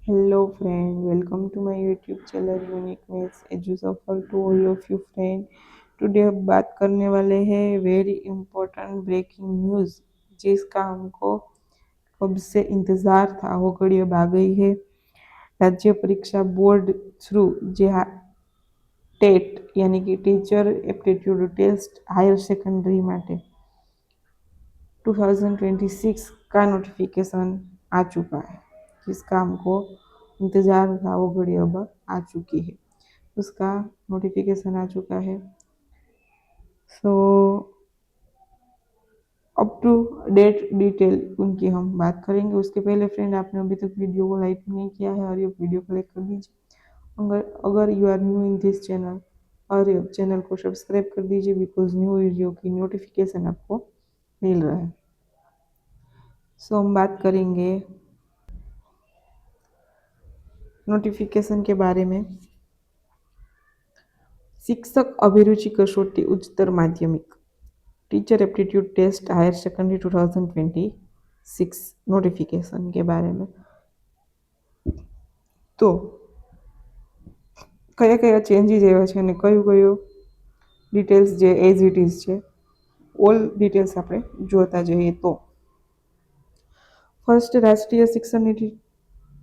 Hello friend, welcome to my YouTube channel unique maths एजुसफल to all of you friend. Today हम बात करने वाले हैं वेरी इंपॉर्टेंट ब्रेकिंग न्यूज़, जिसका हमको कब से इंतज़ार था, वो घड़ी अब आ गई है। राज्य परीक्षा बोर्ड थ्रू जे टेट यानी कि teacher aptitude test higher secondary माटे 2026 का नोटिफिकेशन आ चुका है, जिसका हमको इंतज़ार था, वो घड़ी अब आ चुकी है। उसका नोटिफिकेशन आ चुका है। So up to date detail उनकी हम बात करेंगे। उसके पहले फ्रेंड, आपने अभी तक वीडियो को लाइक नहीं किया है और ये वीडियो को लाइक कर दीजिए। अगर you are new in this channel और ये चैनल को सब्सक्राइब कर दीजिए, बिकॉज न्यू वीडियो की नोटिफिकेशन आपको मिल रहा है। सो हम बात करेंगे नोटिफिकेशन के बारे में। शिक्षक अभिरुचि कसौटी उच्चतर माध्यमिक teacher aptitude test higher secondary 2026 notification के बारे में। तो કયા કયા ચેન્જીસ આવ્યા છે અને કયું કયું ડિટેલ્સ જે એઝ ઇટ ઇઝ છે, ઓલ ડિટેલ્સ આપણે જોતા જઈએ તો ફર્સ્ટ, રાષ્ટ્રીય શિક્ષણ નીતિ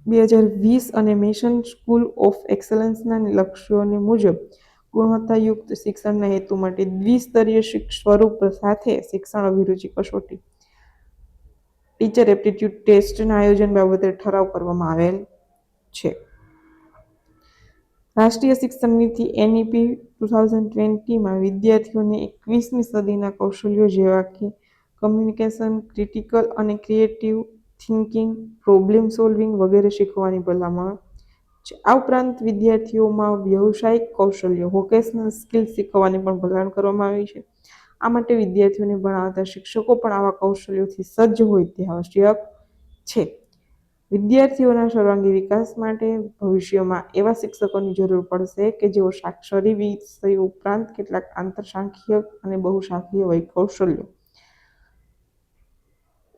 2020 અને મિશન સ્કૂલ ઓફ એક્સલન્સના લક્ષ્યોને મુજબ ગુણવત્તાયુક્ત શિક્ષણના હેતુ માટે દ્વિસ્તરીય સ્વરૂપ સાથે શિક્ષણ અભિરુચિ કસોટી ટીચર એપ્ટીટ્યુડ ટેસ્ટના આયોજન બાબતે ઠરાવ કરવામાં આવેલ છે। રાષ્ટ્રીય શિક્ષણ નીતિ NEP 2020માં વિદ્યાર્થીઓને 21મી સદીના કૌશલ્યો જેવા કે કમ્યુનિકેશન, ક્રિટિકલ અને ક્રિએટિવ થિંકિંગ, પ્રોબ્લેમ સોલ્વિંગ વગેરે શીખવાની ભલામણ છે। આ ઉપરાંત વિદ્યાર્થીઓમાં વ્યવસાયિક કૌશલ્યો વોકેશનલ સ્કિલ્સ શીખવવાની પણ ભલામણ કરવામાં આવી છે। આ માટે વિદ્યાર્થીઓને ભણાવતા શિક્ષકો પણ આવા કૌશલ્યોથી સજ્જ હોય તે આવશ્યક છે। વિદ્યાર્થીઓના સર્વાંગી વિકાસ માટે ભવિષ્યમાં એવા શિક્ષકોની જરૂર પડશે કે જેઓ સાક્ષરી વિષય ઉપરાંત કેટલાક આંતરશાખાકીય અને બહુશાખીય વય કૌશલ્યો,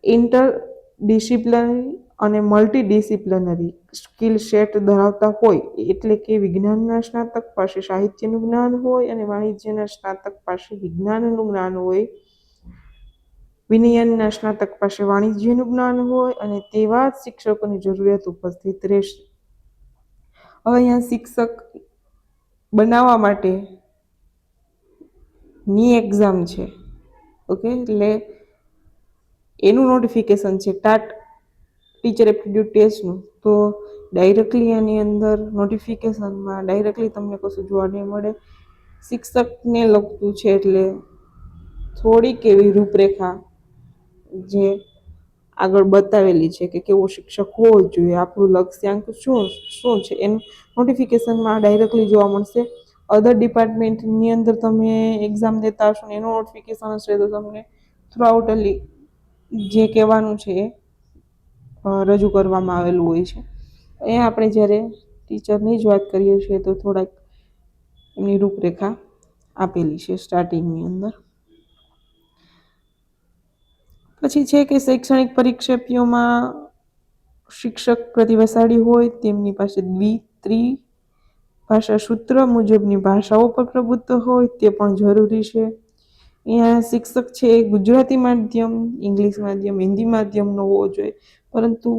ઇન્ટરડિસિપ્લિનરી અને મલ્ટીડિસિપ્લિનરી સ્કિલ સેટ ધરાવતા હોય, એટલે કે વિજ્ઞાનના સ્નાતક પાસે સાહિત્યનું જ્ઞાન હોય અને વાણિજ્યના સ્નાતક પાસે વિજ્ઞાનનું જ્ઞાન હોય, વિનયનના સ્નાતક પાસે વાણિજ્યનું જ્ઞાન હોય અને તેવા જ શિક્ષકોની જરૂરિયાત ઉપસ્થિત રહેશે। હવે અહીંયા શિક્ષક બનાવવા માટે ની એક્ઝામ છે, ઓકે, એટલે એનું નોટિફિકેશન છે ટાટ ટીચર એપ્ટીટ્યુડ ટેસ્ટનું। તો ડાયરેક્ટલી આની અંદર નોટિફિકેશનમાં ડાયરેક્ટલી તમને કશું જોવા નહીં મળે, શિક્ષકને લગતું છે, એટલે થોડીક એવી રૂપરેખા જે આગળ બતાવેલી છે કે કેવો શિક્ષક હોવો જોઈએ, આપણું લક્ષ્યાંક શું છે, એનું નોટિફિકેશનમાં ડાયરેક્ટલી જોવા મળશે। અધર ડિપાર્ટમેન્ટની અંદર તમે એક્ઝામ દેતા હશો ને એનું નોટિફિકેશન હશે તો તમને થ્રુ આઉટલી જે કહેવાનું છે એ રજૂ કરવામાં આવેલું હોય છે। અહીંયા આપણે જ્યારે ટીચરની જ વાત કરીએ છીએ તો થોડાક એમની રૂપરેખા આપેલી છે સ્ટાર્ટિંગની અંદર। પછી છે કે શૈક્ષણિક પરીક્ષાઓમાં શિક્ષક પ્રતિભાશાળી હોય, તેમની પાસે ત્રિભાષા સૂત્ર મુજબની ભાષાઓ પર પ્રભુત્વ હોય તે પણ જરૂરી છે। અહીંયા શિક્ષક છે એ ગુજરાતી માધ્યમ, ઇંગ્લિશ માધ્યમ, હિન્દી માધ્યમનો હોવો જોઈએ, પરંતુ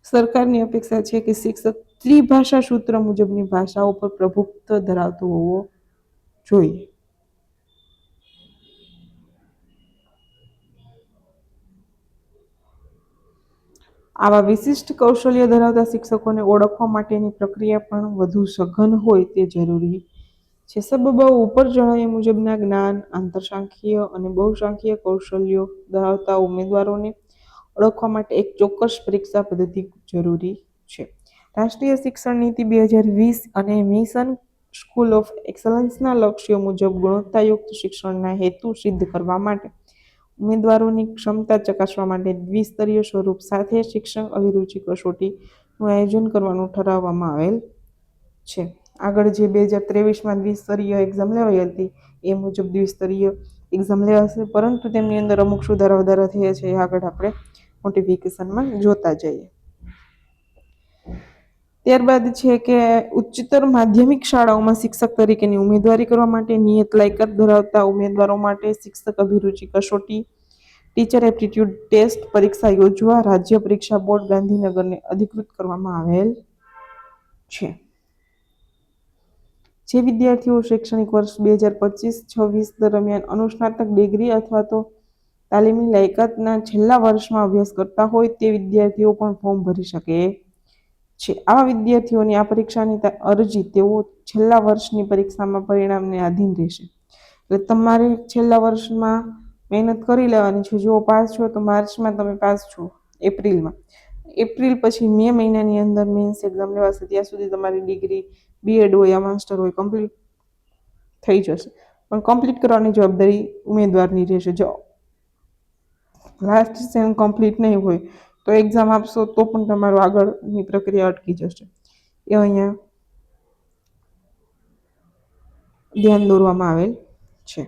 સરકારની અપેક્ષા છે કે શિક્ષક ત્રિભાષા સૂત્ર મુજબની ભાષાઓ પર પ્રભુત્વ ધરાવતો હોવો જોઈએ। આવા વિશિષ્ટ કૌશલ્ય ધરાવતા શિક્ષકોને ઓળખવા માટેની પ્રક્રિયા પણ વધુ સઘન હોય તે જરૂરી છે। સબબ ઉપર જણાવ્યા મુજબના જ્ઞાન, આંતરશાખાકીય અને બહુશાખીય કૌશલ્યો ધરાવતા ઉમેદવારોને ઓળખવા માટે એક ચોક્કસ પરીક્ષા પદ્ધતિ જરૂરી છે। રાષ્ટ્રીય શિક્ષણ નીતિ 2020 અને મિશન સ્કૂલ ઓફ એક્સલન્સના લક્ષ્યો મુજબ ગુણવત્તાયુક્ત શિક્ષણના હેતુ સિદ્ધ કરવા માટે ઉમેદવારોની ક્ષમતા ચકાસવા માટે દ્વિસ્તરીય સ્વરૂપ સાથે શિક્ષણ અભિરુચિ કસોટીનું આયોજન કરવાનું ઠરાવવામાં આવેલ છે। આગળ જે 2023માં દ્વિસ્તરીય એક્ઝામ લેવાઈ હતી એ મુજબ દ્વિસ્તરીય એક્ઝામ લેવાશે, પરંતુ તેમની અંદર અમુક સુધારા વધારા થયા છે, એ આગળ આપણે નોટિફિકેશનમાં જોતા જઈએ। ત્યારબાદ છે કે ઉચ્ચતર માધ્યમિક શાળાઓમાં શિક્ષક તરીકેની ઉમેદવારી કરવા માટે નિયત લાયકાત ધરાવતા ઉમેદવારો માટે શિક્ષક અભિરુચિ કસોટી, ટીચર એપ્ટિટ્યૂડ ટેસ્ટ પરીક્ષા યોજવા રાજ્ય પરીક્ષા બોર્ડ ગાંધીનગરને અધિકૃત કરવામાં આવેલ છે. જે વિદ્યાર્થીઓ શૈક્ષણિક વર્ષ 2025-26 દરમિયાન અનુસ્નાતક ડિગ્રી અથવા તો તાલીમી લાયકાતના છેલ્લા વર્ષમાં અભ્યાસ કરતા હોય તે વિદ્યાર્થીઓ પણ ફોર્મ ભરી શકે છે. આવા વિદ્યાર્થીઓની આ પરીક્ષાની અરજી તેઓ છેલ્લા વર્ષની પરીક્ષામાં પરિણામને આધીન રહેશે. એટલે તમારે છેલ્લા વર્ષમાં મહેનત કરી લેવાની છે. જો પાસ છો તો માર્ચમાં તમે પાસ છો, એપ્રિલમાં. એપ્રિલ પછી મે મહિનાની અંદર મેન્સ એક્ઝામ લેવાશે. ત્યાં સુધી તમારી ડિગ્રી બીએડ હોય યા માસ્ટર હોય કમ્પ્લીટ થઈ જશે. પણ કમ્પ્લીટ કરવાની જવાબદારી ઉમેદવારની રહેશે. જો લાસ્ટ સેમ કમ્પ્લીટ નહીં હોય તો એક્ઝામ આપશો તો પણ તમારું આગળની પ્રક્રિયા અટકી જશે. એ અહીંયા ધ્યાન દોરવામાં આવેલ છે.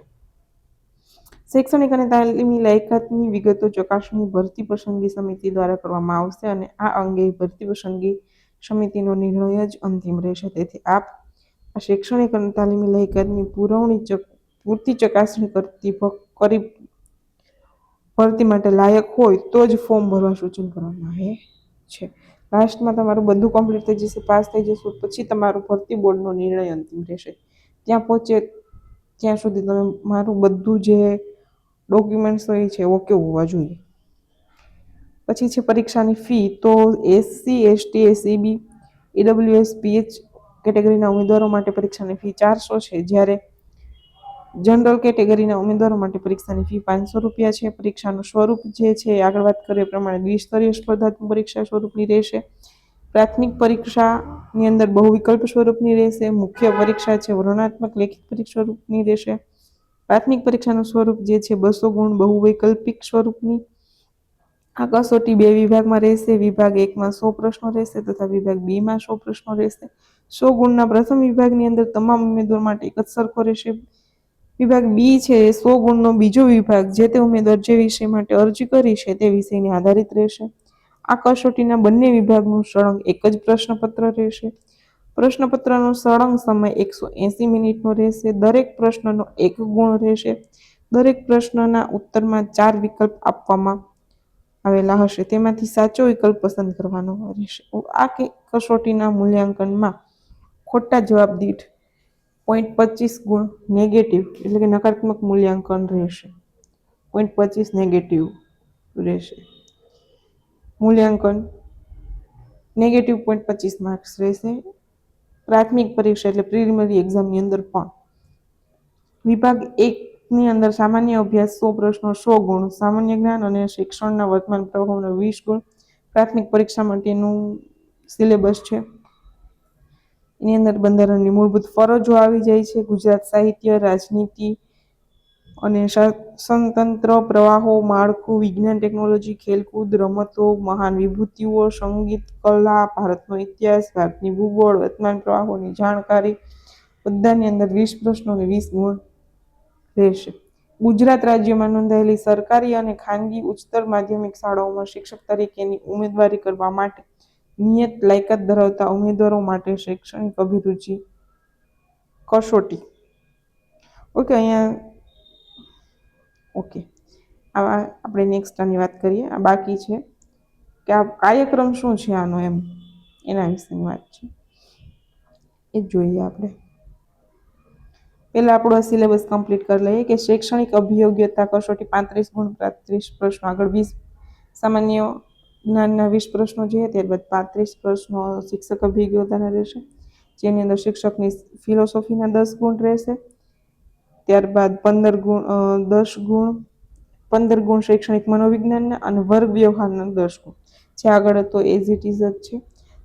શૈક્ષણિક અને તાલીમી લાયકાતની વિગતો ચકાસણી ભરતી પસંદગી સમિતિ દ્વારા કરવામાં આવશે અને આ અંગે ભરતી પસંદગી સમિતિનો નિર્ણય જ અંતિમ રહેશે. તેથી આપ આ શૈક્ષણિક અને તાલીમી લાયકાતની પૂરતી ચકાસણી કરી ભરતી માટે લાયક હોય તો જ ફોર્મ ભરવા સૂચન કરવામાં આવે છે. લાસ્ટમાં તમારું બધું કમ્પ્લીટ થઈ જશે, પાસ થઈ જશે, પછી તમારું ભરતી બોર્ડનો નિર્ણય અંતિમ રહેશે. ત્યાં પહોંચે ત્યાં સુધી તમે મારું બધું જે ડોક્યુમેન્ટ્સ હોય છે ઓકે હોવા જોઈએ. પછી છે પરીક્ષાની ફી. તો SC, ST, SEB, EWS, PH કેટેગરીના ઉમેદવારો માટે પરીક્ષાની ફી 400 છે, જ્યારે જનરલ કેટેગરીના ઉમેદવારો માટે પરીક્ષાની ફી 500 રૂપિયા છે. પરીક્ષાનું સ્વરૂપ જે છે આગળ વાત કરીએ પ્રમાણે દ્વિસ્તરીય સ્પર્ધાત્મક પરીક્ષા સ્વરૂપની રહેશે. પ્રાથમિક પરીક્ષાની અંદર બહુ વિકલ્પ સ્વરૂપની રહેશે. મુખ્ય પરીક્ષા છે વર્ણનાત્મક લેખિત પરીક્ષા સ્વરૂપની રહેશે. પ્રાથમિક પરીક્ષાનું સ્વરૂપ જે છે 200 ગુણ બહુ વૈકલ્પિક સ્વરૂપની. આ કસોટી 2 વિભાગમાં રહેશે. વિભાગ 1માં 100 પ્રશ્નો રહેશે તથા વિભાગ 2માં 100 પ્રશ્નો રહેશે. 100 ગુણના પ્રથમ વિભાગની અંદર તમામ ઉમેદવાર માટે એક જ સરખો રહેશે. વિભાગ બી છે 100 ગુણનો બીજો વિભાગ જે તે ઉમેદવાર જે વિષય માટે અરજી કરી છે તે વિષયને આધારિત રહેશે. આ કસોટીના બંને વિભાગનું સળંગ એક જ પ્રશ્નપત્ર રહેશે. પ્રશ્નપત્રનો સળંગ સમય 180 મિનિટનો રહેશે. દરેક પ્રશ્નનો 1 ગુણ રહેશે. દરેક પ્રશ્નના ઉત્તરમાં 4 વિકલ્પ આપવામાં આવેલા હશે. તેમાંથી સાચો વિકલ્પ પસંદ કરવાનો રહેશે. આ કસોટીના મૂલ્યાંકનમાં ખોટા જવાબ દીઠ 0.25 ગુણ નેગેટિવ એટલે કે નકારાત્મક મૂલ્યાંકન રહેશે. 0.25 નેગેટિવ રહેશે. મૂલ્યાંકન નેગેટિવ 0.25 માર્ક્સ રહેશે. પ્રાથમિક પરીક્ષા એટલે પ્રિલિમિનરી એક્ઝામની અંદર પણ વિભાગ 1ની અંદર સામાન્ય અભ્યાસ 100 પ્રશ્નો 100 ગુણ, સામાન્ય જ્ઞાન અને શિક્ષણના વર્તમાન પ્રભાવના 20 ગુણ પ્રાથમિક પરીક્ષા માટેનું સિલેબસ છે. એની અંદર બંધારણની મૂળભૂત ફરજો આવી જાય છે. ગુજરાત સાહિત્ય, રાજનીતિ અને શાસનતંત્ર, પ્રવાહો, માળખું, વિજ્ઞાન ટેકનોલોજી, ખેલકૂદ, રમતો, મહાન વિભૂતિઓ, સંગીત, કલા, ભારતનો ઇતિહાસ, ભારતની ભૂગોળ, વર્તમાન પ્રવાહોની જાણકારી બધાની અંદર 20 પ્રશ્નો અને 20 ગુણ રહેશે. ગુજરાત રાજ્યમાં નોંધાયેલી સરકારી અને ખાનગી ઉચ્ચતર માધ્યમિક શાળાઓમાં શિક્ષક તરીકેની ઉમેદવારી કરવા માટે નિયત લાયકાત ધરાવતા ઉમેદવારો માટે શૈક્ષણિક અભિરુચિ કસોટી. ઓકે, અહીંયા ઓકે. આવા આપણે નેક્સ્ટ આની વાત કરીએ. આ બાકી છે કે આ કાર્યક્રમ શું છે આનો એમ એના વિશેની વાત છે. એ જોઈએ આપણે. પહેલાં આપણો સિલેબસ કમ્પ્લીટ કરી લઈએ કે શૈક્ષણિક અભિયોગ્યતા કસોટી 35 ગુણ 35 પ્રશ્નો, આગળ 20 સામાન્ય જ્ઞાનના 20 પ્રશ્નો છે. ત્યારબાદ 35 પ્રશ્નો શિક્ષક અભિયોગ્યતાના રહેશે, જેની અંદર શિક્ષકની ફિલોસોફીના 10 ગુણ રહેશે. ત્યારબાદ 15 ગુણ શૈક્ષણિક મનોવિજ્ઞાનના અને વર્ગ વ્યવહારના 10 ગુણ. જે આગળ હતો એઝ ઇટ ઇઝ જ છે.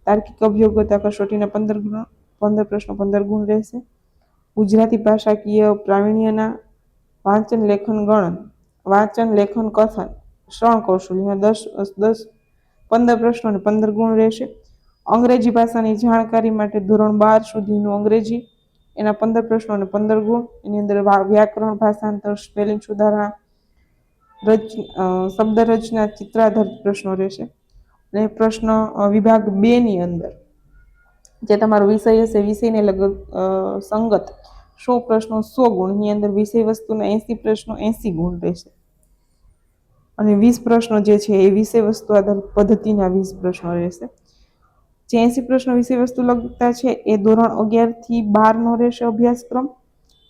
તાર્કિક અભિયોગ્યતા કસોટીના 15 પ્રશ્નો 15 ગુણ રહેશે. ગુજરાતી ભાષાકીય પ્રાવીણ્યના વાંચન લેખન કથન શ્રવણ કૌશલ્યના 15 પ્રશ્નો અને 15 ગુણ રહેશે. અંગ્રેજી ભાષાની જાણકારી માટે ધોરણ 12 સુધીનું અંગ્રેજી એના 15 પ્રશ્નો અને 15 ગુણ. એની અંદર વ્યાકરણ, ભાષાંતર, સ્પેલિંગ સુધારણા, શબ્દ રચના, ચિત્ર આધારિત પ્રશ્નો રહેશે. અને પ્રશ્ન વિભાગ 2 ની અંદર જે તમારો વિષય હશે વિષયને સંગત 100 પ્રશ્નો 100 ગુણની અંદર વિષય વસ્તુના 80 પ્રશ્નો 80 ગુણ રહેશે અને 20 પ્રશ્નો જે છે એ વિષય વસ્તુ આધારિત પદ્ધતિના 20 પ્રશ્નો રહેશે. જે 80 પ્રશ્નો વિષય વસ્તુ લગતા છે એ ધોરણ 11 થી 12 રહેશે અભ્યાસક્રમ.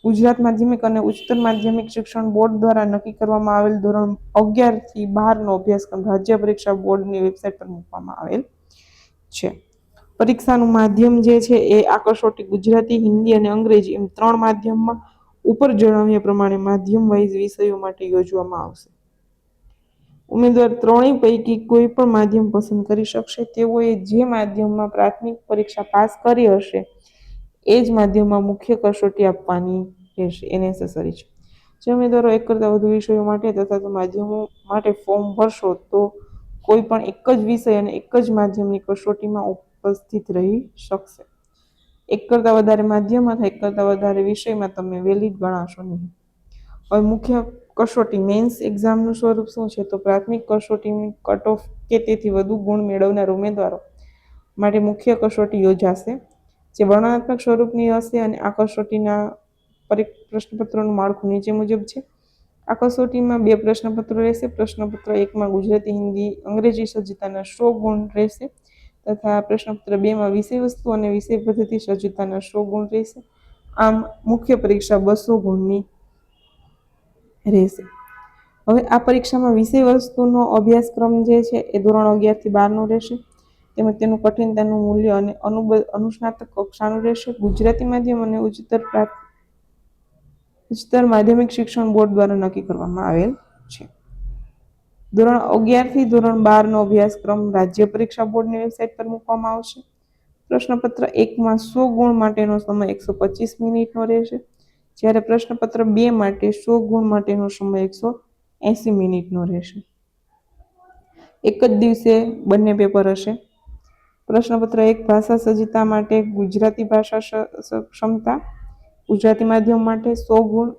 ગુજરાત માધ્યમિક અને ઉચ્ચતર માધ્યમિક શિક્ષણ બોર્ડ દ્વારા નક્કી કરવામાં આવેલ ધોરણ 11 થી 12 અભ્યાસક્રમ રાજ્ય પરીક્ષા બોર્ડની વેબસાઇટ પર મૂકવામાં આવેલ છે. પરીક્ષાનું માધ્યમ જે છે એ આ કસોટી ગુજરાતી, હિન્દી અને અંગ્રેજી એમ 3 માધ્યમમાં ઉપર જણાવ્યા પ્રમાણે માધ્યમ વાઇઝ વિષયો માટે યોજવામાં આવશે. ઉમેદવાર ત્રણેય પૈકી કોઈ પણ માધ્યમ પસંદ કરી શકશે. તેઓએ જે માધ્યમમાં પ્રાથમિક પરીક્ષા પાસ કરી હશે એ જ માધ્યમમાં મુખ્ય કસોટી આપવાની રહેશે. એ નેસેસરી છે. જે ઉમેદવારો એક કરતાં વધુ વિષયો માટે તથા તો માધ્યમો માટે ફોર્મ ભરશો તો કોઈ પણ એક જ વિષય અને એક જ માધ્યમની કસોટીમાં ઉપસ્થિત રહી શકશે. એક કરતાં વધારે માધ્યમ અથવા એક કરતાં વધારે વિષયમાં તમે વેલિડ ગણાશો નહીં. હવે મુખ્ય કસોટી મેન્સ એક્ઝામનું સ્વરૂપ શું છે? તો પ્રાથમિક કસોટીની કટ ઓફ કે તેથી વધુ ગુણ મેળવનાર ઉમેદવારો માટે મુખ્ય કસોટી યોજાશે, જે વર્ણનાત્મક સ્વરૂપની હશે અને આ કસોટીના પ્રશ્નપત્રોનું માળખું નીચે મુજબ છે. આ કસોટીમાં 2 પ્રશ્નપત્રો રહેશે. પ્રશ્નપત્ર 1માં ગુજરાતી, હિન્દી, અંગ્રેજી સજ્જતાના 100 ગુણ રહેશે તથા પ્રશ્નપત્ર 2માં વિષય વસ્તુ અને વિષય પદ્ધતિ સજ્જતાના 100 ગુણ રહેશે. આમ મુખ્ય પરીક્ષા 200 ગુણની રહેશે. હવે આ પરીક્ષામાં વિષય વસ્તુનો અભ્યાસક્રમ જે છે એ ધોરણ 11 થી 12 રહેશે. તેમજ તેનું કઠિનતાનું મૂલ્ય અને અનુસ્નાતક કક્ષાનું રહેશે. ગુજરાતી માધ્યમ અને ઉચ્ચતર માધ્યમિક શિક્ષણ બોર્ડ દ્વારા નક્કી કરવામાં આવેલ છે. ધોરણ 11 થી ધોરણ 12 અભ્યાસક્રમ રાજ્ય પરીક્ષા બોર્ડની વેબસાઇટ પર મૂકવામાં આવશે. પ્રશ્નપત્ર 1માં 100 ગુણ માટેનો સમય 125 મિનિટનો રહેશે, જ્યારે પ્રશ્નપત્ર 2 માટે 100 ગુણ માટેનો સમય 180 મિનિટનો રહેશે. એક જ દિવસે બંને પેપર હશે. પ્રશ્નપત્ર 1 ભાષા સજ્જતા માટે ગુજરાતી ભાષા ક્ષમતા, ગુજરાતી માધ્યમ માટે 100 ગુણ,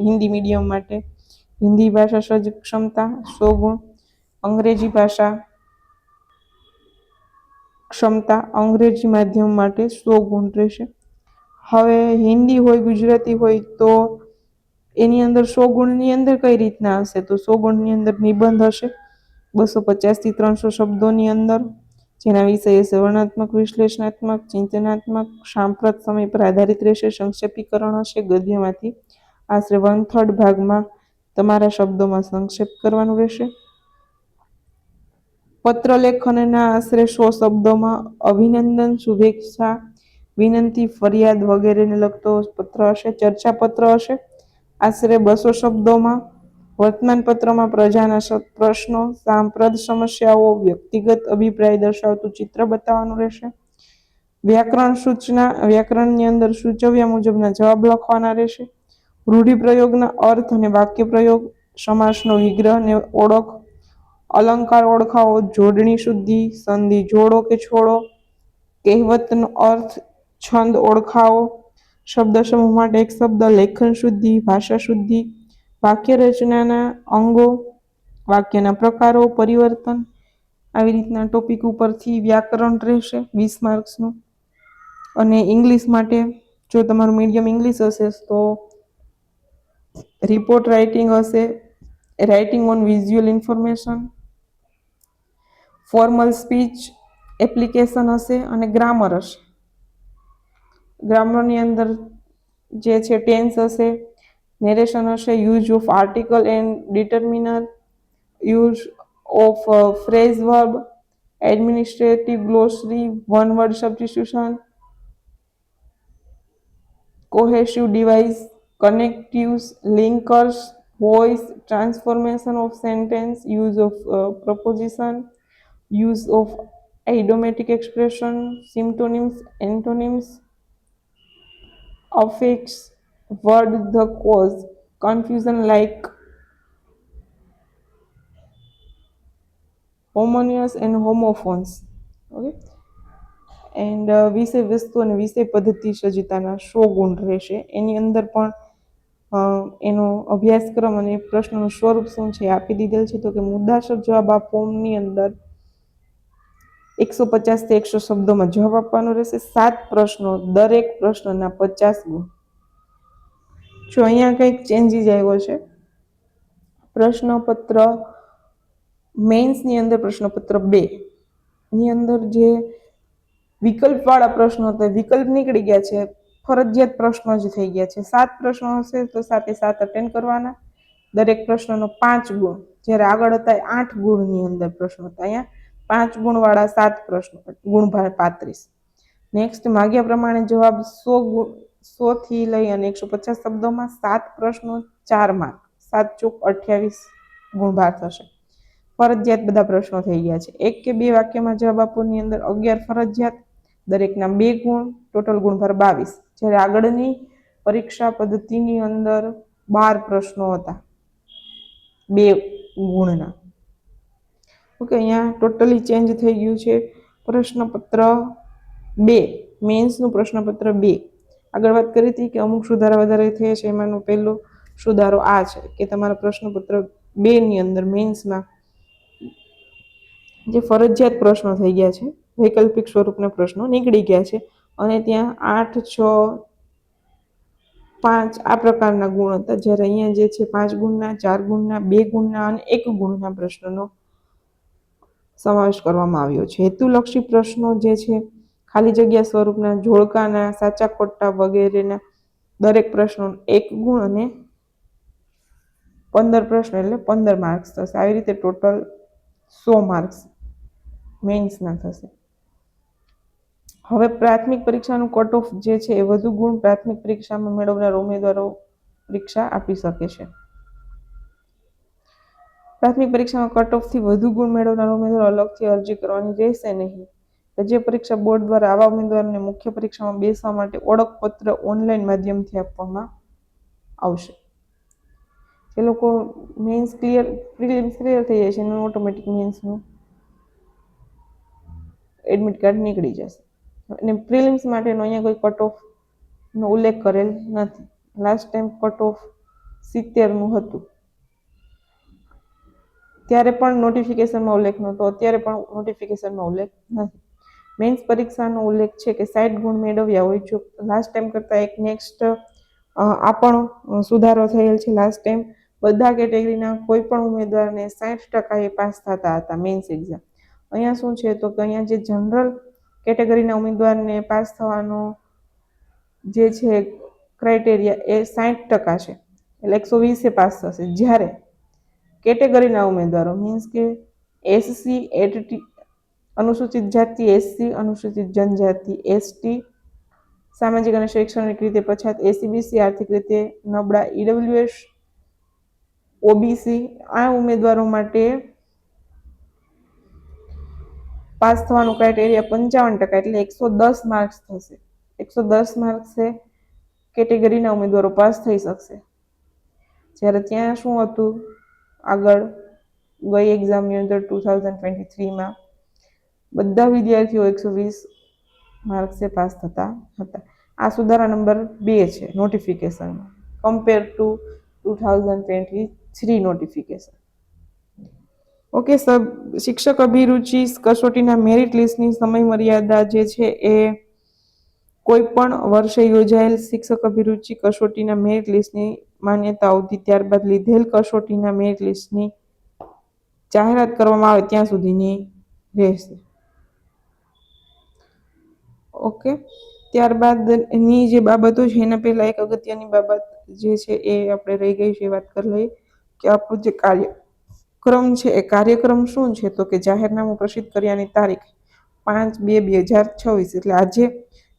હિન્દી મીડિયમ માટે હિન્દી ભાષા સજ્જ ક્ષમતા 100 ગુણ, અંગ્રેજી ભાષા ક્ષમતા અંગ્રેજી માધ્યમ માટે 100 ગુણ રહેશે. હવે હિન્દી હોય, ગુજરાતી હોય તો એની અંદર 100 ગુણની અંદર કઈ રીતના હશે? તો 100 ગુણની અંદર નિબંધ હશે 250 થી 300 શબ્દોની અંદર, જેના વિષય હશે વર્ણનાત્મક, વિશ્લેષણાત્મક, ચિંતનાત્મક, સાંપ્રત સમય પર આધારિત રહેશે. સંક્ષેપીકરણ હશે ગદ્યમાંથી આશરે 1/3 ભાગમાં તમારા શબ્દોમાં સંક્ષેપ કરવાનું રહેશે. પત્ર લેખનના આશરે 100 શબ્દોમાં અભિનંદન, શુભેચ્છા, વિનંતી, ફરિયાદ વગેરેને લગતો પત્ર હશે. ચર્ચા પત્ર હશે આશરે 200 શબ્દોમાં. વર્તમાન પત્રમાં પ્રજાના પ્રશ્નો, સાંપ્રત સમસ્યાઓ, વ્યક્તિગત અભિપ્રાય દર્શાવતું ચિત્ર બતાવવાનું રહેશે. વ્યાકરણ સૂચના, વ્યાકરણની અંદર સૂચવ્યા મુજબના જવાબ લખવાના રહેશે. રૂઢિપ્રયોગના અર્થ અને વાક્ય પ્રયોગ, સમાસનો વિગ્રહ ને ઓળખ, અલંકાર ઓળખાવો, જોડણી શુદ્ધિ, સંધિ જોડો કે છોડો, કહેવતનો અર્થ, છંદ ઓળખાવો, શબ્દ સમૂહ માટે એક શબ્દ, લેખન શુદ્ધિ, ભાષા શુદ્ધિ, વાક્ય રચનાના અંગો, વાક્યના પ્રકારો, પરિવર્તન, આવી રીતના ટોપિક ઉપરથી વ્યાકરણ રહેશે 20 માર્ક્સનું. અને ઇંગ્લિશ માટે જો તમારું મીડિયમ ઇંગ્લિશ હશે તો રિપોર્ટ રાઇટિંગ હશે, writing on visual information, formal speech application હશે અને ગ્રામર હશે. ગ્રામરની અંદર જે છે ટેન્સ હશે, નેરેશન હશે, use of article and determiner, use of phrase verb, administrative glossary, one word substitution, cohesive device, connectives, linkers, voice transformation of sentence, use of preposition, use of idiomatic expression, syntonyms, antonyms, affix, word the cause, confusion like homogeneous and homophones. Okay, and વિષય વસ્તુ અને વિષય પદ્ધતિ સજ્જતાના 100 ગુણ રહેશે. એની અંદર પણ એનો અભ્યાસક્રમ અને પ્રશ્નનું સ્વરૂપ શું છે આપી દીધેલ છે. તો કે મુદ્દાસર જવાબ આ ફોર્મની અંદર 150 થી 100 શબ્દોમાં જવાબ આપવાનો રહેશે. 7 પ્રશ્નો, દરેક પ્રશ્નના 50 ગુણ. જો અહીંયા કંઈક ચેન્જીસ આવ્યો છે. પ્રશ્નપત્ર મેન્સની અંદર પ્રશ્નપત્ર 2 ની અંદર જે વિકલ્પવાળા પ્રશ્નો હતા, વિકલ્પ નીકળી ગયા છે, ફરજિયાત પ્રશ્નો જ થઈ ગયા છે. 7 પ્રશ્નો હશે તો 7 એ 7 અટેન્ડ કરવાના, દરેક પ્રશ્નનો 5 ગુણ. જ્યારે આગળ હતા 8 ગુણની અંદર પ્રશ્નો હતા, અહીંયા 5 ગુણવાળા 7 પ્રશ્નો, ગુણભાર 35. નેક્સ્ટ, માગ્યા પ્રમાણે જવાબ 100 થી લઈ અને 150 શબ્દોમાં, 7 પ્રશ્નો, 4 માર્ક, 7 ચોક 28 ગુણભાર થશે. ફરજિયાત બધા પ્રશ્નો થઈ ગયા છે. 1 કે 2 વાક્યમાં જવાબ આપવાની અંદર 11 ફરજિયાત, દરેકના 2 ગુણ, ટોટલ ગુણભાર 22. જ્યારે આગળની પરીક્ષા પદ્ધતિની અંદર 12 પ્રશ્નો હતા 2 ગુણના. ઓકે, અહીંયા ટોટલી ચેન્જ થઈ ગયું છે. પ્રશ્નપત્ર 2, મેન્સનું પ્રશ્નપત્ર 2. આગળ વાત કરી હતી કે અમુક સુધારા વધારે થયા છે. એમાંનો પહેલો સુધારો આ છે કે તમારા પ્રશ્નપત્ર 2 ની અંદર મેન્સના જે ફરજિયાત પ્રશ્નો થઈ ગયા છે, વૈકલ્પિક સ્વરૂપના પ્રશ્નો નીકળી ગયા છે અને ત્યાં 8, 6, 5 આ પ્રકારના ગુણ હતા. જ્યારે અહીંયા જે છે 5 ગુણના, 4 ગુણના, 2 ગુણના અને 1 ગુણના પ્રશ્નોનો સમાવેશ કરવામાં આવ્યો છે. હેતુલક્ષી પ્રશ્નો જે છે ખાલી જગ્યા સ્વરૂપના, જોડકાના, સાચા ખોટા વગેરેના દરેક પ્રશ્નો 1 ગુણ અને 15 પ્રશ્નો એટલે 15 માર્ક્સ થશે. આવી રીતે ટોટલ 100 માર્ક્સ મેન્સના થશે. હવે પ્રાથમિક પરીક્ષાનું કટ ઓફ જે છે એ વધુ ગુણ પ્રાથમિક પરીક્ષામાં મેળવનાર ઉમેદવારો પરીક્ષા આપી શકે છે. પ્રાથમિક પરીક્ષામાં કટ ઓફથી વધુ ગુણ મેળવનાર ઉમેદવારો અલગથી અરજી કરવાની રહેશે નહીં. રાજ્ય પરીક્ષા બોર્ડ દ્વારા આવા ઉમેદવારોને મુખ્ય પરીક્ષામાં બેસવા માટે ઓળખપત્ર ઓનલાઈન માધ્યમથી આપવામાં આવશે. જે લોકો મેન્સ ક્લિયર, પ્રિલિમ્સ ક્લિયર થઈ જાય છે એનું ઓટોમેટિક મેન્સનું એડમિટ કાર્ડ નીકળી જશે. અને પ્રિલિમ્સ માટેનો અહીંયા કોઈ કટ ઓફનો ઉલ્લેખ કરેલ નથી. લાસ્ટ ટાઈમ કટ ઓફ 70નું હતું, ત્યારે પણ નોટિફિકેશનમાં ઉલ્લેખ નહોતો, અત્યારે પણ નોટિફિકેશનમાં ઉલ્લેખ નથી. મેન્સ પરીક્ષાનો ઉલ્લેખ છે કે 60 ગુણ મેળવ્યા હોય. જો લાસ્ટ ટાઈમ કરતાં એક નેક્સ્ટ આ પણ સુધારો થયેલ છે. લાસ્ટ ટાઈમ બધા કેટેગરીના કોઈ પણ ઉમેદવારને 60% પાસ થતા હતા મેન્સ એક્ઝામ. અહીંયા શું છે તો કે અહીંયા જે જનરલ કેટેગરીના ઉમેદવારને પાસ થવાનો જે છે ક્રાઇટેરિયા એ 60% છે, એટલે 120 પાસ થશે. જ્યારે કેટેગરીના ઉમેદવારો મીન્સ કે એસસી, એસટી, અનુસૂચિત જાતિ, એસસી, અનુસૂચિત જનજાતિ, એસટી, સામાજિક અને શૈક્ષણિક રીતે પછાત, એસીબીસી, આર્થિક રીતે નબળા, ઈડબ્લ્યુએસ, ઓબીસી, આ ઉમેદવારો માટે પાસ થવાનું ક્રાઇટેરિયા 55%, એટલે 110 માર્ક્સ થશે. 110 માર્ક્સે કેટેગરીના ઉમેદવારો પાસ થઈ શકશે. જ્યારે ત્યાં શું હતું, આગળ ગઈ એક્ઝામની અંદર 2023માં બધા વિદ્યાર્થીઓ 120 માર્ક્સે પાસ થતા હતા. આ સુધારા નંબર 2 છે નોટિફિકેશનમાં, compare to 2023 notification. Okay sir, શિક્ષક અભિરુચિ કસોટીના મેરિટ લિસ્ટની સમય મર્યાદા જે છે એ કોઈ પણ વર્ષે યોજાયેલ શિક્ષક અભિરુચિ કસોટીના મેરિટ લિસ્ટની માન્યતા અવધિ ત્યારબાદ લીધેલ કસોટીના મેરિટ લિસ્ટની જાહેરાત કરવામાં આવે ત્યાં સુધીની રહેશે. ઓકે, ત્યારબાદની જે બાબતો છે એના પહેલાં એક અગત્યની બાબત જે છે એ આપણે રહી ગઈ છે, વાત કરી લઈએ કે આપણું જે કાર્યક્રમ છે એ કાર્યક્રમ શું છે તો કે જાહેરનામું પ્રસિદ્ધ કર્યાની તારીખ 5/2/2026, એટલે આજે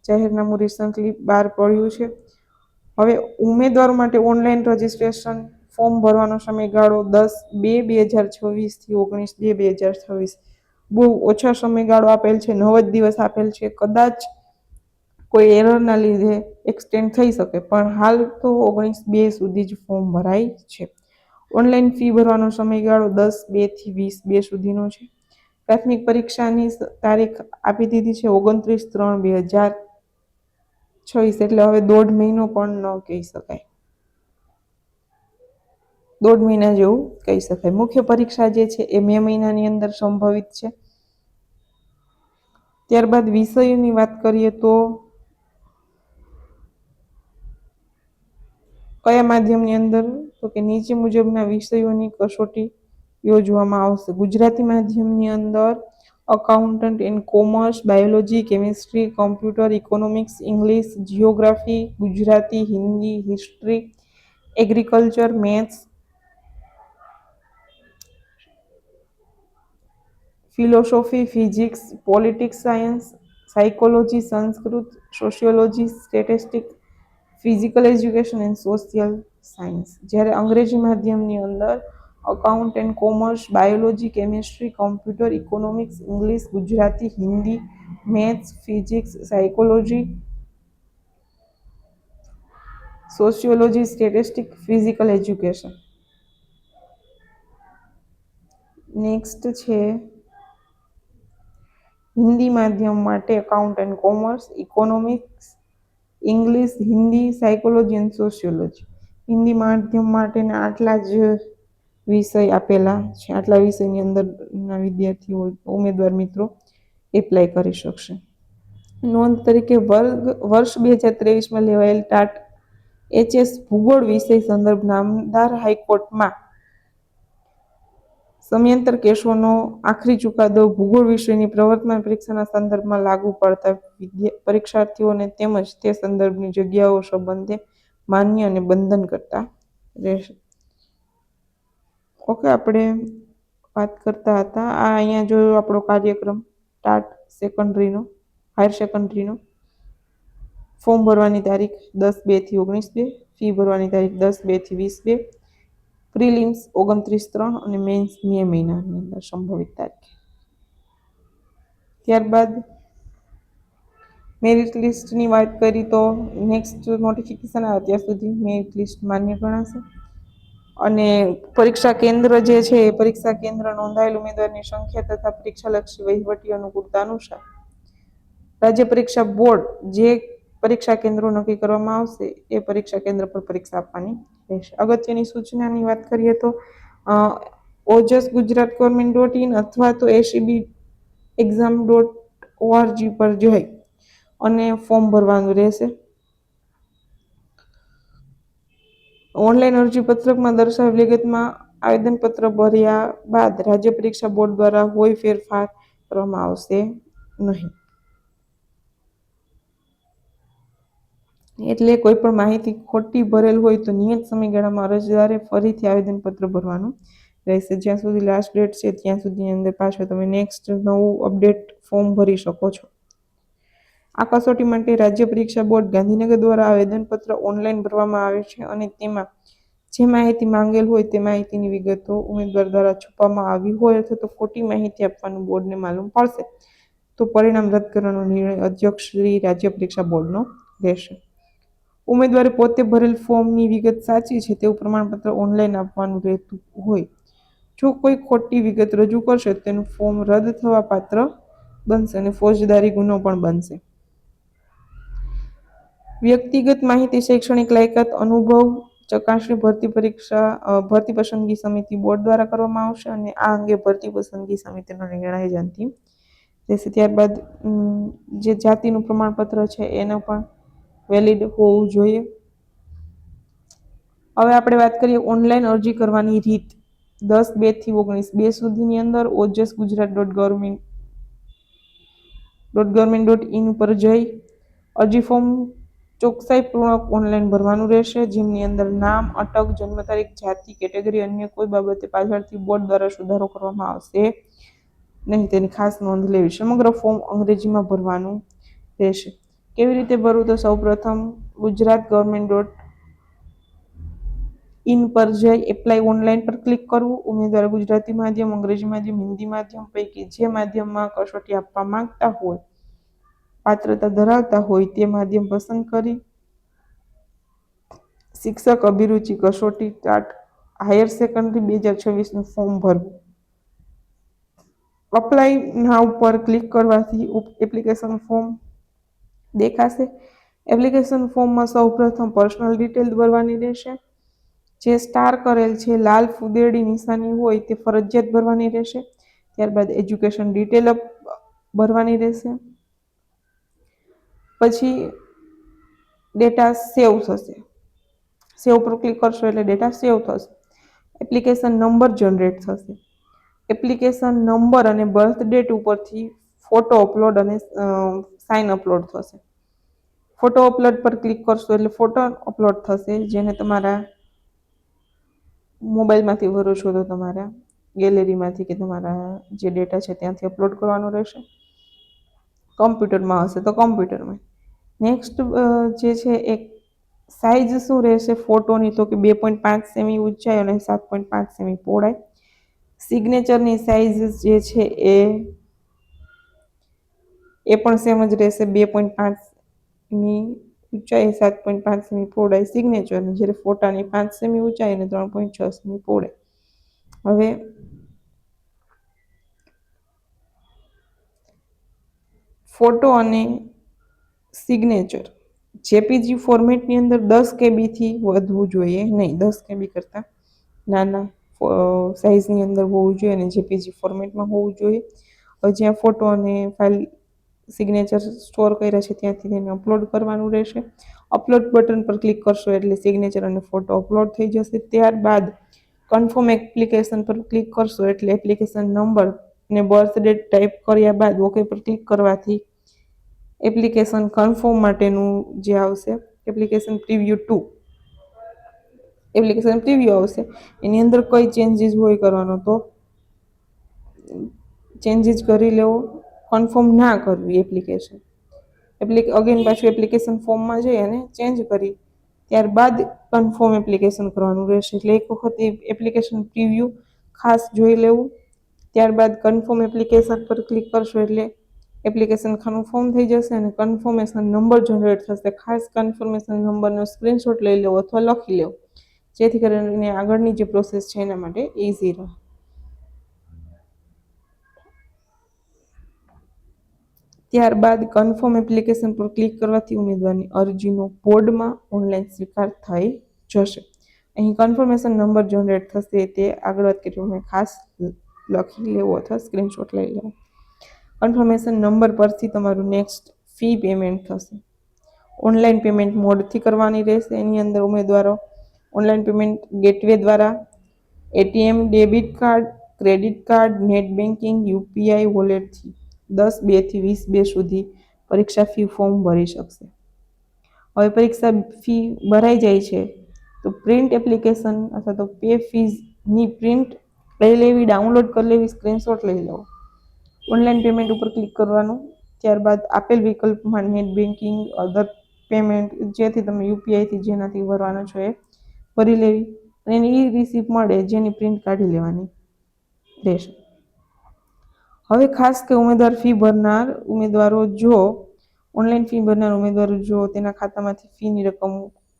જાહેરનામું રિસન્ટલી બહાર પડ્યું છે. હવે ઉમેદવારો માટે ઓનલાઈન રજિસ્ટ્રેશન ફોર્મ ભરવાનો સમયગાળો 10/2/2026 થી 19/2/2026, બહુ ઓછા સમયગાળો આપેલ છે, 9 જ દિવસ આપેલ છે. કદાચ કોઈ એરરના લીધે એક્સટેન્ડ થઈ શકે, પણ હાલ તો 19/2 સુધી જ ફોર્મ ભરાય છે. ઓનલાઈન ફી ભરવાનો સમયગાળો 10/2 થી 20/2 સુધીનો છે. પ્રાથમિક પરીક્ષાની તારીખ આપી દીધી છે 29/3/2026, એટલે હવે 1.5 મહિનો પણ ન કહી શકાય, 1.5 મહિના જેવું કહી શકાય. મુખ્ય પરીક્ષા જે છે એ મે મહિનાની અંદર સંભવિત છે. ત્યારબાદ વિષયોની વાત કરીએ તો કયા માધ્યમની અંદર, તો કે નીચે મુજબના વિષયોની કસોટી યોજવામાં આવશે. ગુજરાતી માધ્યમની અંદર accountant and commerce, biology, chemistry, computer, economics, English, geography, Gujarati, Hindi, history, agriculture, maths, philosophy, physics, politics science, psychology, Sanskrit, sociology, statistics, physical education and social science. જ્યારે અંગ્રેજી માધ્યમની અંદર account and commerce, biology, chemistry, computer, economics, English, Gujarati, Hindi, maths, physics, psychology, sociology, statistics, physical education. Next છે હિન્દી માધ્યમ માટે account and commerce, economics, English, Hindi, psychology and sociology. Hindi માધ્યમ માટેના આટલા જ વિષય આપેલા છે. આટલા વિષયની અંદરના વિદ્યાર્થીઓ ઉમેદવાર મિત્રો એપ્લાય કરી શકશે. નોંધ તરીકે વર્ષ 2023માં લેવાયેલ ટાટ HS ભૂગોળ વિષય સંદર્ભ નામદાર હાઈકોર્ટમાં સમયાંતર કેસોનો આખરી ચુકાદો ભૂગોળ વિષયની પ્રવર્તમાન પરીક્ષાના સંદર્ભમાં લાગુ પડતા પરીક્ષાર્થીઓને તેમજ તે સંદર્ભની જગ્યાઓ સંબંધે માન્ય અને બંધન કરતા રહેશે. ઓકે, આપણે વાત કરતા હતા આ અહીંયા જોયો આપણો કાર્યક્રમ ટાટ સેકન્ડરીનો, હાયર સેકન્ડરીનો. ફોર્મ ભરવાની તારીખ 10/2 થી 19/2, ફી ભરવાની તારીખ 10/2 થી 20/2, પ્રિલિમ્સ 29/3 અને મેન્સ મે મહિનાની અંદર સંભવિત તારીખ. ત્યારબાદ મેરિટ લિસ્ટની વાત કરી તો નેક્સ્ટ નોટિફિકેશન આવે ત્યાં સુધી મેરિટ લિસ્ટ માન્ય ગણાશે. અને પરીક્ષા કેન્દ્ર જે છે એ પરીક્ષા કેન્દ્ર નોંધાયેલ ઉમેદવારની સંખ્યા તથા પરીક્ષાલક્ષી વહીવટી અનુકૂળતા અનુસાર રાજ્ય પરીક્ષા બોર્ડ જે પરીક્ષા કેન્દ્રો નક્કી કરવામાં આવશે એ પરીક્ષા કેન્દ્ર પર પરીક્ષા આપવાની રહેશે. અગત્યની સૂચનાની વાત કરીએ તો ઓજસ ગુજરાત ગવર્મેન્ટ.in અથવા તો acb.exam.org પર જઈ અને ફોર્મ ભરવાનું રહેશે. ઓનલાઈન અરજી પત્રકમાં દર્શાવેલ વિગતમાં આવેદનપત્ર ભર્યા બાદ રાજ્ય પરીક્ષા બોર્ડ દ્વારા કોઈ ફેરફાર કરવામાં આવશે નહીં. એટલે કોઈ પણ માહિતી ખોટી ભરેલ હોય તો નિયત સમયગાળામાં અરજદારે ફરીથી આવેદનપત્ર ભરવાનું રહેશે. જ્યાં સુધી લાસ્ટ ડેટ છે ત્યાં સુધીની અંદર પાછળ તમે નેક્સ્ટ નવું અપડેટ ફોર્મ ભરી શકો છો. આ કસોટી માટે રાજ્ય પરીક્ષા બોર્ડ ગાંધીનગર દ્વારા આવેદનપત્ર ઓનલાઈન ભરવામાં આવે છે અને તેમાં જે માહિતી માંગેલ હોય તે માહિતીની વિગતો ઉમેદવાર દ્વારા છુપાવવામાં આવી હોય અથવા તો ખોટી માહિતી આપવાનું બોર્ડને માલુમ પડશે તો પરિણામ રદ કરવાનો નિર્ણય અધ્યક્ષ શ્રી રાજ્ય પરીક્ષા બોર્ડનો રહેશે. ઉમેદવારે પોતે ભરેલ ફોર્મની વિગત સાચી છે તેવું પ્રમાણપત્ર ઓનલાઈન આપવાનું રહેતું હોય. જો કોઈ ખોટી વિગત રજૂ કરશે તો તેનું ફોર્મ રદ થવા પાત્ર બનશે અને ફોજદારી ગુનો પણ બનશે. વ્યક્તિગત માહિતી, શૈક્ષણિક લાયકાત, અનુભવ ચકાસણી ભરતી પસંદગી સમિતિ બોર્ડ દ્વારા કરવામાં આવશે અને આ અંગે ભરતી પસંદગી સમિતિનો નિર્ણય જ અંતિમ રહેશે. ત્યારબાદ જે જાતિનું પ્રમાણપત્ર છે એનો પણ વેલિડ હોવું જોઈએ. હવે આપણે વાત કરીએ ઓનલાઈન અરજી કરવાની રીત. 10/2 થી 19/2 સુધીની અંદર ઓજસ ગુજરાત.gov.in પર જઈ અરજી ફોર્મ ચોકસાઈપૂર્વક ઓનલાઈન ભરવાનું રહેશે, જેમની અંદર નામ, અટક, જન્મ તારીખ, જાતિ, કેટેગરી, અન્ય કોઈ બાબતે પાછળથી બોર્ડ દ્વારા સુધારો કરવામાં આવશે નહીં, તેની ખાસ નોંધ લેવી. સમગ્ર ફોર્મ અંગ્રેજીમાં ભરવાનું રહેશે. કેવી રીતે ભરવું? તો સૌપ્રથમ ગુજરાત.gov.in પર જઈ એપ્લાય ઓનલાઈન પર ક્લિક કરવું. ઉમેદવાર ગુજરાતી માધ્યમ, અંગ્રેજી માધ્યમ, હિન્દી માધ્યમ પૈકી જે માધ્યમમાં કસોટી આપવા માંગતા હોય, પાત્રતા ધરાવતા હોય તે માધ્યમ પસંદ કરી શિક્ષક અભિરુચિ કસોટી ટાટ હાયર સેકન્ડરી 2026નું ફોર્મ ભરવું. અપ્લાય નાઉ પર ક્લિક કરવાથી એપ્લિકેશન ફોર્મ દેખાશે. એપ્લિકેશન ફોર્મમાં સૌપ્રથમ પર્સનલ ડિટેલ ભરવાની રહેશે. જે સ્ટાર કરેલ છે લાલ ફુદેડી નિશાની હોય તે ફરજિયાત ભરવાની રહેશે. ત્યારબાદ એજ્યુકેશન ડિટેલ ભરવાની રહેશે. પછી ડેટા સેવ થશે, સેવ પર ક્લિક કરશો એટલે ડેટા સેવ થશે, એપ્લિકેશન નંબર જનરેટ થશે, એપ્લિકેશન નંબર અને બર્થ ડેટ ઉપરથી ફોટો અપલોડ અને સાઇન અપલોડ થશે. ફોટો અપલોડ પર ક્લિક કરશો એટલે ફોટો અપલોડ થશે, જેને તમારા મોબાઈલમાંથી ભરો છો તો તમારા ગેલેરીમાંથી કે તમારા જે ડેટા છે ત્યાંથી અપલોડ કરવાનો રહેશે. કમ્પ્યુટરમાં હશે તો કમ્પ્યુટરમાં. નેક્સ્ટ જે છે એક સાઇઝ શું રહેશે ફોટોની, તો કે 2.5 સેમી ઊંચાઈ અને 7.5 સેમી પહોળાઈ. સિગ્નેચરની સાઇઝ જે છે એ પણ સેમ જ રહેશે, 2.5 સેમી ઊંચાઈ 7.5 સેમી પહોળાઈ સિગ્નેચરની, જ્યારે ફોટાની 5 સેમી ઊંચાઈ અને 3.6 સેમી પહોળાઈ. હવે ફોટો અને સિગ્નેચર જેપીજી ફોર્મેટની અંદર 10 કેબીથી વધવું જોઈએ નહીં, 10 કેબી કરતાં નાના સાઇઝની અંદર હોવું જોઈએ અને જેપીજી ફોર્મેટમાં હોવું જોઈએ. હવે જ્યાં ફોટો અને ફાઇલ સિગ્નેચર સ્ટોર કર્યા છે ત્યાંથી તેને અપલોડ કરવાનું રહેશે. અપલોડ બટન પર ક્લિક કરશો એટલે સિગ્નેચર અને ફોટો અપલોડ થઈ જશે. ત્યારબાદ કન્ફર્મ એપ્લિકેશન પર ક્લિક કરશો એટલે એપ્લિકેશન નંબર અને બર્થ ડેટ ટાઈપ કર્યા બાદ ઓકે પર ક્લિક કરવાથી એપ્લિકેશન કન્ફર્મ માટેનું જે આવશે એપ્લિકેશન પ્રિવ્યુ 2 એપ્લિકેશન પ્રિવ્યુ આવશે. એની અંદર કોઈ ચેન્જીસ હોય કરવાનો તો ચેન્જીસ કરી લેવો, કન્ફર્મ ના કરવી એપ્લિકેશન. અગેન પાછું એપ્લિકેશન ફોર્મમાં જઈ અને ચેન્જ કરી ત્યારબાદ કન્ફર્મ એપ્લિકેશન કરવાનું રહેશે. એટલે એક વખત એપ્લિકેશન પ્રિવ્યુ ખાસ જોઈ લેવું. ત્યારબાદ કન્ફર્મ એપ્લિકેશન પર ક્લિક કરશો એટલે એપ્લિકેશન કન્ફર્મ થઈ જશે અને કન્ફર્મેશન નંબર જનરેટ થશે. ખાસ કન્ફર્મેશન નંબરનો સ્ક્રીનશોટ લઈ લેવો અથવા લખી લેવો, જેથી કરીને આગળની જે પ્રોસેસ છે એના માટે ઇઝી રહે. ત્યારબાદ કન્ફર્મ એપ્લિકેશન પર ક્લિક કરવાથી ઉમેદવારની અરજીનો બોર્ડમાં ઓનલાઈન સ્વીકાર થઈ જશે. અહીં કન્ફર્મેશન નંબર જનરેટ થશે તે આગળ વાત કરી ખાસ લખી લેવો અથવા સ્ક્રીનશોટ લઈ લેવો. કન્ફર્મેશન નંબર પરથી તમારું નેક્સ્ટ ફી પેમેન્ટ થશે. ઓનલાઈન પેમેન્ટ મોડથી કરવાની રહેશે. એની અંદર ઉમેદવારો ઓનલાઈન પેમેન્ટ ગેટવે દ્વારા ATM, debit card, credit card, net banking, UPI વોલેટથી 10/2 થી 20/2 સુધી પરીક્ષા ફી ફોર્મ ભરી શકશે. હવે પરીક્ષા ફી ભરાઈ જાય છે તો પ્રિન્ટ એપ્લિકેશન અથવા તો પે ફીઝની પ્રિન્ટ લઈ લેવી, ડાઉનલોડ કરી લેવી, સ્ક્રીનશોટ લઈ લેવો. ઓનલાઈન પેમેન્ટ ઉપર ક્લિક કરવાનું. ત્યારબાદ આપેલ વિકલ્પમાં નેટ બેન્કિંગ, અધર પેમેન્ટ જેથી તમે યુપીઆઈથી જેનાથી ભરવાનો છો એ ભરી લેવી અને એની રિસિપ્ટ મળે જેની પ્રિન્ટ કાઢી લેવાની રહેશે. હવે ખાસ કે ઉમેદવારો જો ઓનલાઈન ફી ભરનાર ઉમેદવારો જો તેના ખાતામાંથી ફીની રકમ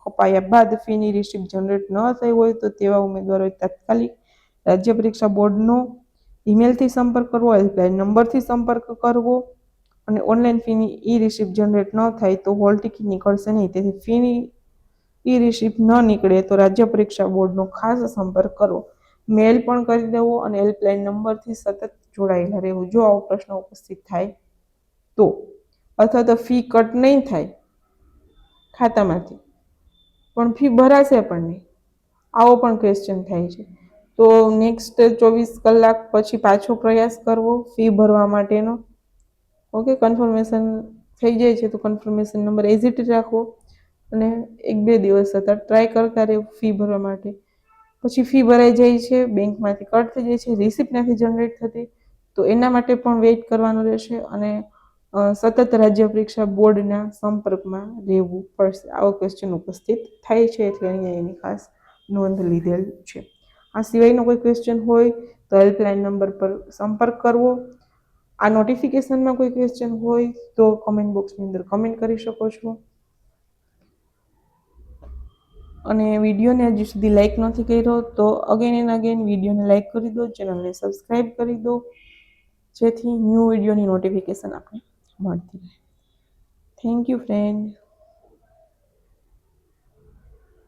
કપાયા બાદ ફીની રિસિપ્ટ જનરેટ ન થઈ હોય તો તેવા ઉમેદવારોએ તાત્કાલિક રાજ્ય પરીક્ષા બોર્ડનો ઈમેલથી સંપર્ક કરવો, હેલ્પલાઇન નંબરથી સંપર્ક કરવો અને ઓનલાઈન ફીની ઈ રિસિપ્ટ જનરેટ ન થાય તો હોલ ટિકિટ નીકળશે નહીં. તેથી ફીની ઈ રિસિપ્ટ ન નીકળે તો રાજ્ય પરીક્ષા બોર્ડનો ખાસ સંપર્ક કરવો, મેલ પણ કરી દેવો અને હેલ્પલાઇન નંબરથી સતત જોડાયેલા રહેવું જો આવો પ્રશ્ન ઉપસ્થિત થાય તો, અથવા તો ફી કટ નહીં થાય ખાતામાંથી પણ ફી ભરાશે પણ નહીં, આવો પણ ક્વેશ્ચન થાય છે તો નેક્સ્ટ 24 કલાક પછી પાછો પ્રયાસ કરવો ફી ભરવા માટેનો. ઓકે, કન્ફર્મેશન થઈ જાય છે તો કન્ફર્મેશન નંબર એઝ ઇટ રાખવો અને 1-2 દિવસ સતત ટ્રાય કરતા રહેવું ફી ભરવા માટે. પછી ફી ભરાઈ જાય છે, બેંકમાંથી કટ થઈ જાય છે, રિસિપ્ટ નથી જનરેટ થતી તો એના માટે પણ વેઇટ કરવાનું રહેશે અને સતત રાજ્ય પરીક્ષા બોર્ડના સંપર્કમાં રહેવું પડશે. આવો ક્વેશ્ચન ઉપસ્થિત થાય છે એટલે અહીંયા એની ખાસ નોંધ લીધેલ છે. આ સિવાયનો કોઈ ક્વેશ્ચન હોય તો હેલ્પલાઇન નંબર પર સંપર્ક કરવો. આ નોટિફિકેશનમાં કોઈ ક્વેશ્ચન હોય તો કમેન્ટ બોક્સની અંદર કમેન્ટ કરી શકો છો. અને વિડીયોને હજી સુધી લાઇક નથી કર્યો તો અગેન એન્ડ અગેન વિડીયોને લાઇક કરી દો, ચેનલને સબસ્ક્રાઈબ કરી દો જેથી ન્યૂ વિડીયોની નોટિફિકેશન આપણે મળતી રહે. Thank you friend.